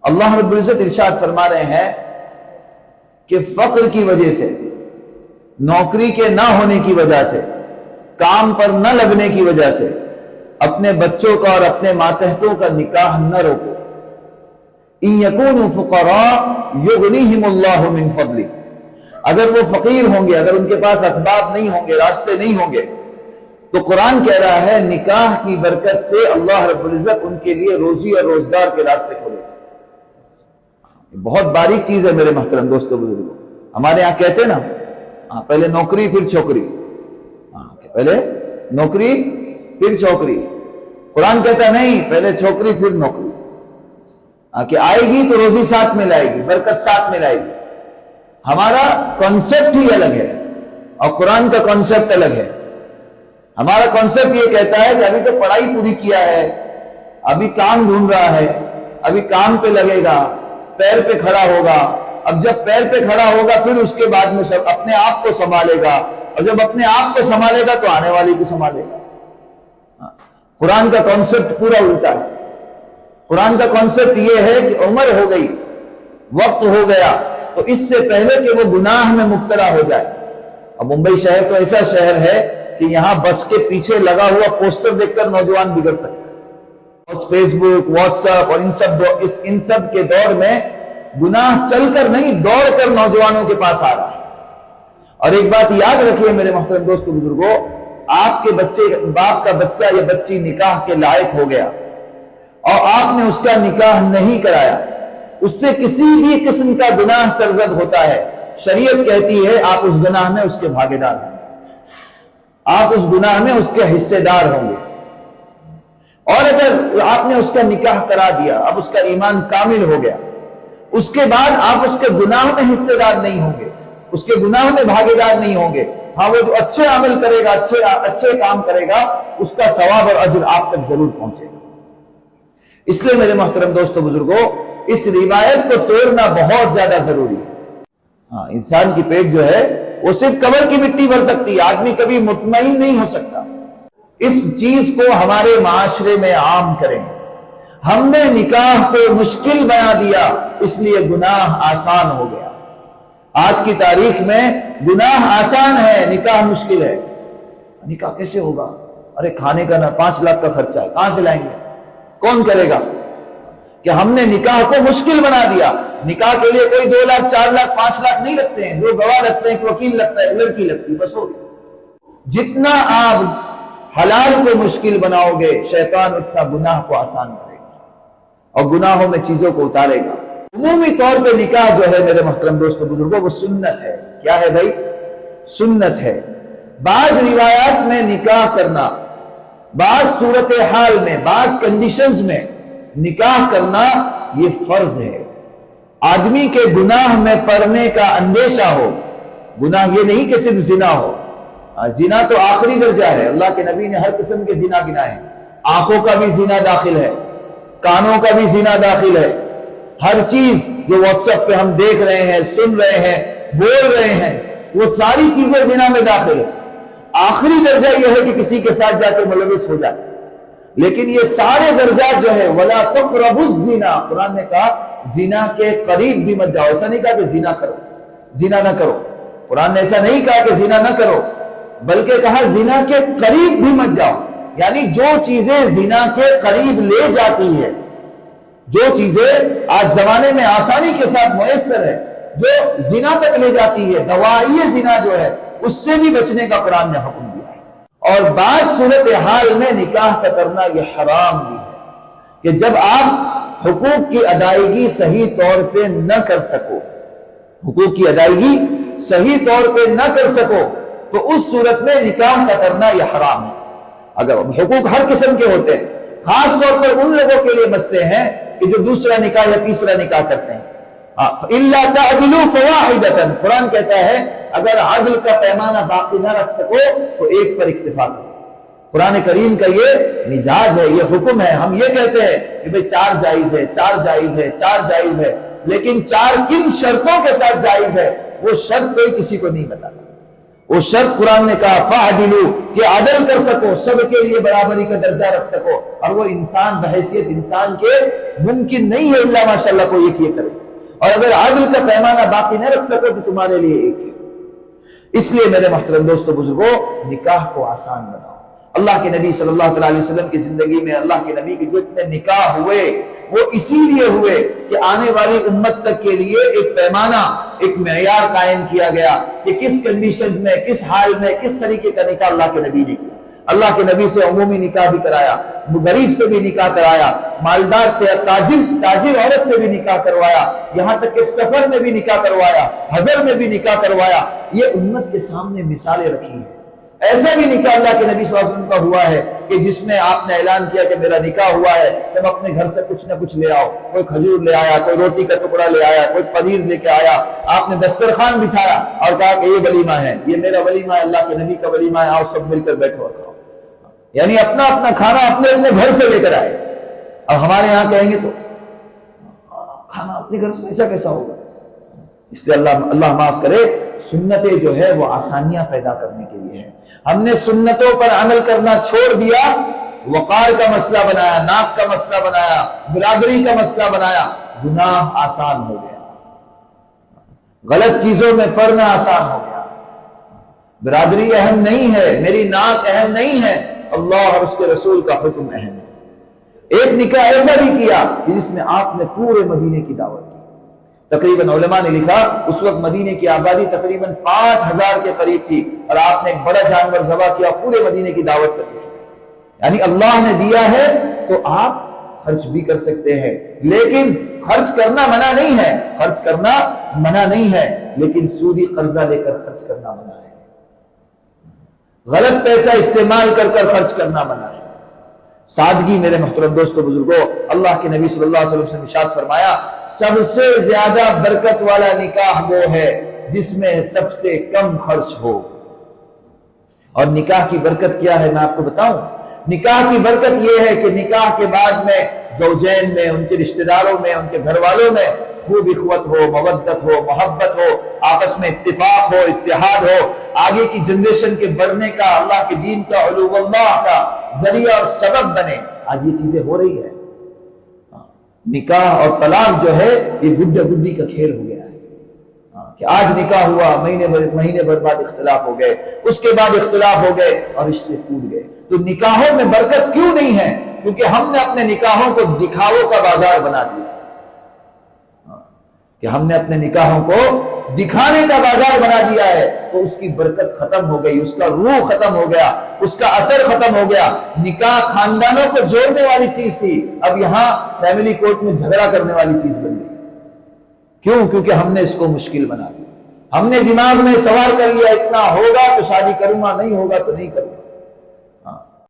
اللہ رب العزت ارشاد فرما رہے ہیں کہ فقر کی وجہ سے، نوکری کے نہ ہونے کی وجہ سے، کام پر نہ لگنے کی وجہ سے اپنے بچوں کا اور اپنے ماتحتوں کا نکاح نہ روکو۔ ان یکونوا فقراء یغنیہم اللہ من فضلہ، اگر وہ فقیر ہوں گے، اگر ان کے پاس اسباب نہیں ہوں گے، راستے نہیں ہوں گے، تو قرآن کہہ رہا ہے نکاح کی برکت سے اللہ رب العزت ان کے لیے روزی اور روزگار کے راستے کھولے گا۔ بہت باریک چیز ہے میرے محترم دوستو بزرگوں۔ ہمارے یہاں کہتے ہیں نا پہلے نوکری پھر چھوکری، پہلے نوکری پھر چھوکری۔ قرآن کہتا ہے نہیں، پہلے چھوکری پھر نوکری، کہ آئے گی تو روزی ساتھ میں لائے گی، برکت ساتھ میں لائے گی۔ ہمارا کانسیپٹ ہی الگ ہے اور قرآن کا کانسیپٹ الگ ہے۔ ہمارا کانسیپٹ یہ کہتا ہے کہ ابھی تو پڑھائی پوری کیا ہے، ابھی کام ڈھونڈ رہا ہے، ابھی کام پہ لگے گا، پیر پہ کھڑا ہوگا، اب جب پیر پہ کھڑا ہوگا پھر اس کے بعد میں سب اپنے آپ کو سنبھالے گا، اور جب اپنے آپ کو سنبھالے گا تو آنے والی کو سنبھالے گا۔ قرآن کا کانسیپٹ پورا الٹا ہے۔ قرآن کا کانسیپٹ یہ ہے کہ عمر ہو گئی، وقت ہو گیا، تو اس سے پہلے کہ وہ گناہ میں مبتلا ہو جائے۔ اب ممبئی شہر تو ایسا شہر ہے کہ یہاں بس کے پیچھے لگا ہوا پوسٹر دیکھ کر نوجوان بگڑ سکتا ہے، اور فیس بک، واٹس ایپ اور ان سب کے دور میں گناہ چل کر نہیں، دوڑ کر نوجوانوں کے پاس آ رہا ہے۔ اور ایک بات یاد رکھیے میرے محترم دوستو بزرگوں، آپ کے بچے، باپ کا بچہ یا بچی نکاح کے لائق ہو گیا اور آپ نے اس کا نکاح نہیں کرایا، اس سے کسی بھی قسم کا گناہ سرزد ہوتا ہے، شریعت کہتی ہے آپ اس گناہ میں اس کے بھاگیدار ہوں گے، آپ اس گناہ میں اس کے حصے دار ہوں گے۔ اور اگر آپ نے اس کا نکاح کرا دیا، اب اس کا ایمان کامل ہو گیا، اس کے بعد آپ اس کے گناہ میں حصے دار نہیں ہوں گے، اس کے گناہ میں بھاگیدار نہیں ہوں گے۔ ہاں، وہ جو اچھے عمل کرے گا، اچھے کام کرے گا، اس کا ثواب اور اجر آپ تک ضرور پہنچے گا۔ اس لیے میرے محترم دوستو بزرگوں، اس روایت کو توڑنا بہت زیادہ ضروری ہے۔ انسان کی پیٹ جو ہے وہ صرف قبر کی مٹی بھر سکتی ہے، آدمی کبھی مطمئن نہیں ہو سکتا۔ اس چیز کو ہمارے معاشرے میں عام کریں۔ ہم نے نکاح کو مشکل بنا دیا، اس لیے گناہ آسان ہو گیا۔ آج کی تاریخ میں گناہ آسان ہے، نکاح مشکل ہے۔ نکاح کیسے ہوگا؟ ارے کھانے کا نہ 5 لاکھ کا خرچہ ہے، کہاں سے لائیں گے؟ کون کرے گا؟ کہ ہم نے نکاح کو مشکل بنا دیا۔ نکاح کے لیے کوئی 2 لاکھ 4 لاکھ 5 لاکھ نہیں لگتے ہیں، 2 گواہ لگتے ہیں، ایک وکیل لگتا ہے، ایک لڑکی لگتی ہے، بس ہو گیا۔ جتنا آپ حلال کو مشکل بناؤ گے، شیطان اتنا گناہ کو آسان کرے گا اور گناہوں میں چیزوں کو اتارے گا۔ عمومی طور پہ نکاح جو ہے میرے محترم دوستو بزرگوں، وہ سنت ہے۔ کیا ہے بھائی؟ سنت ہے۔ بعض روایات میں نکاح کرنا، بعض صورتحال میں، بعض کنڈیشنز میں نکاح کرنا یہ فرض ہے۔ آدمی کے گناہ میں پڑنے کا اندیشہ ہو، گناہ یہ نہیں کہ صرف زنا ہو، زنا تو آخری درجہ ہے، اللہ کے نبی نے ہر قسم کے زنا گنائے ہیں۔ آنکھوں کا بھی زنا داخل ہے، کانوں کا بھی زنا داخل ہے، ہر چیز جو واٹس ایپ پہ ہم دیکھ رہے ہیں، سن رہے ہیں، بول رہے ہیں، وہ ساری چیزیں زنا میں داخل ہے۔ آخری درجہ یہ ہے کہ کسی کے ساتھ جا کے ملوث ہو جائے، لیکن یہ سارے درجات جو ہے وَلَا تَقْرَبُوا الزِّنَا، قرآن نے کہا زنا کے قریب بھی مت جاؤ۔ ایسا نہیں کہا کہ زنا کرو، زنا نہ کرو، قرآن نے ایسا نہیں کہا کہ زنا نہ کرو، بلکہ کہا زنا کے قریب بھی مت جاؤ۔ یعنی جو چیزیں زنا کے قریب لے جاتی ہے، جو چیزیں آج زمانے میں آسانی کے ساتھ میسر ہے، جو زنا تک لے جاتی ہے، دوائی زنا جو ہے، اس سے بھی بچنے کا قرآن نے حکم دیا ہے۔ اور بعض صورتحال میں نکاح کا کرنا یہ حرام بھی ہے کہ جب آپ حقوق کی ادائیگی صحیح طور پہ نہ کر سکو، حقوق کی ادائیگی صحیح طور پہ نہ کر سکو، تو اس صورت میں نکاح کا کرنا یہ حرام ہے۔ اگر حقوق ہر قسم کے ہوتے ہیں، خاص طور پر ان لوگوں کے لیے مسئلے ہیں کہ جو دوسرا نکاح یا تیسرا نکاح کرتے ہیں۔ إِلَّا تَعْدِلُوا فَوَاحِدَةً، قرآن کہتا ہے اگر عدل کا پیمانہ باقی نہ رکھ سکو تو ایک پر اکتفا کرو۔ قرآن کریم کا یہ مزاج ہے، یہ حکم ہے۔ ہم یہ کہتے ہیں کہ بھئی 4 جائز ہے، 4 جائز ہے، 4 جائز ہے، لیکن 4 کن شرطوں کے ساتھ جائز ہے وہ شرط کوئی کسی کو نہیں بتاتا۔ وہ شرط قرآن نے کہا فَعْدِلُوا کہ عدل کر سکو، سب کے لیے برابری کا درجہ رکھ سکو، اور وہ انسان بحیثیت انسان کے ممکن نہیں ہے اللہ ماشاءاللہ کو ایک یہ کرے، اور اگر عدل کا پیمانہ باقی نہ رکھ سکو تو تمہارے لیے ایک ہے۔ اس لیے میرے محترم دوستو بزرگوں، نکاح کو آسان بناؤ۔ اللہ کے نبی صلی اللہ علیہ وسلم کی زندگی میں اللہ کے نبی کے جو اتنے نکاح ہوئے وہ اسی لیے ہوئے کہ آنے والی امت تک کے لیے ایک پیمانہ، ایک معیار قائم کیا گیا کہ کس کنڈیشن میں، کس حال میں، کس طریقے کا نکاح اللہ کے نبی نے کیا۔ اللہ کے نبی سے عمومی نکاح بھی کرایا، غریب سے بھی نکاح کرایا، مالدار تاجر عورت سے بھی نکاح کروایا، یہاں تک کہ سفر میں بھی نکاح کروایا، حضر میں بھی نکاح کروایا۔ یہ امت کے سامنے مثالیں رکھی ہیں۔ ایسا بھی نکاح اللہ کے نبی صلی اللہ علیہ وسلم کا ہوا ہے کہ جس میں آپ نے اعلان کیا کہ میرا نکاح ہوا ہے، سب اپنے گھر سے کچھ نہ کچھ لے آؤ، کوئی کھجور لے آیا، کوئی روٹی کا ٹکڑا لے آیا، کوئی پنیر لے کے آیا، آپ نے دسترخوان بچھایا اور کہا کہ یہ ولیمہ ہے، یہ میرا ولیمہ ہے، اللہ کے نبی کا ولیمہ ہے، آؤ سب مل کر بیٹھو اور کھاؤ۔ یعنی اپنا اپنا کھانا اپنے اپنے گھر سے لے کر آئے۔ اب ہمارے یہاں کہیں گے تو کھانا اپنے گھر سے ایسا کیسا ہوگا؟ اس لیے اللہ معاف کرے، سنتیں جو ہے وہ آسانیاں پیدا کرنے کے لیے ہے۔ ہم نے سنتوں پر عمل کرنا چھوڑ دیا، وقار کا مسئلہ بنایا، ناک کا مسئلہ بنایا، برادری کا مسئلہ بنایا، گناہ آسان ہو گیا، غلط چیزوں میں پڑنا آسان ہو گیا۔ برادری اہم نہیں ہے، میری ناک اہم نہیں ہے، اللہ اور اس کے رسول کا حکم اہم ہے۔ ایک نکاح ایسا بھی کیا جس میں آپ نے پورے مدینے کی دعوت کی۔ تقریباً علماء نے لکھا اس وقت مدینے کی آبادی تقریباً 5000 کے قریب تھی، اور آپ نے ایک بڑا جانور ذبح کیا، پورے مدینے کی دعوت کر دی۔ یعنی اللہ نے دیا ہے تو آپ خرچ بھی کر سکتے ہیں، لیکن خرچ کرنا منع نہیں ہے، خرچ کرنا منع نہیں ہے، لیکن سودی قرضہ لے کر خرچ کرنا منع ہے، غلط پیسہ استعمال کر کر خرچ کرنا منع ہے۔ سادگی میرے محترم دوستو بزرگوں، اللہ کے نبی صلی اللہ علیہ وسلم نے ارشاد فرمایا سب سے زیادہ برکت والا نکاح وہ ہے جس میں سب سے کم خرچ ہو۔ اور نکاح کی برکت کیا ہے میں آپ کو بتاؤں؟ نکاح کی برکت یہ ہے کہ نکاح کے بعد میں زوجین میں، ان کے رشتہ داروں میں، ان کے گھر والوں میں خوب اخوت ہو، مودت ہو، محبت ہو، آپس میں اتفاق ہو، اتحاد ہو، آگے کی جنریشن کے بڑھنے کا، اللہ کے دین کا، علو اللہ کا ذریعہ اور سبب بنے۔ آج یہ چیزیں ہو رہی ہے۔ نکاح اور طلاق جو ہے یہ گڈا گڈی کا کھیل ہو گیا ہے کہ آج نکاح ہوا، مہینے بھر بعد اختلاف ہو گئے، اس کے بعد اختلاف ہو گئے اور رشتے ٹوٹ گئے۔ تو نکاحوں میں برکت کیوں نہیں ہے؟ کیونکہ ہم نے اپنے نکاحوں کو دکھاووں کا بازار بنا دیا، کہ ہم نے اپنے نکاحوں کو دکھانے کا بازار بنا دیا ہے، تو اس کی برکت ختم ہو گئی، اس کا روح ختم ہو گیا، اس کا اثر ختم ہو گیا۔ نکاح خاندانوں کو جوڑنے والی چیز تھی، اب یہاں فیملی کورٹ میں جھگڑا کرنے والی چیز بن گئی۔ کیوں؟ کیونکہ ہم نے اس کو مشکل بنا دیا، ہم نے دماغ میں سوار کر لیا اتنا ہوگا تو شادی کروں گا، نہیں ہوگا تو نہیں کروں گا۔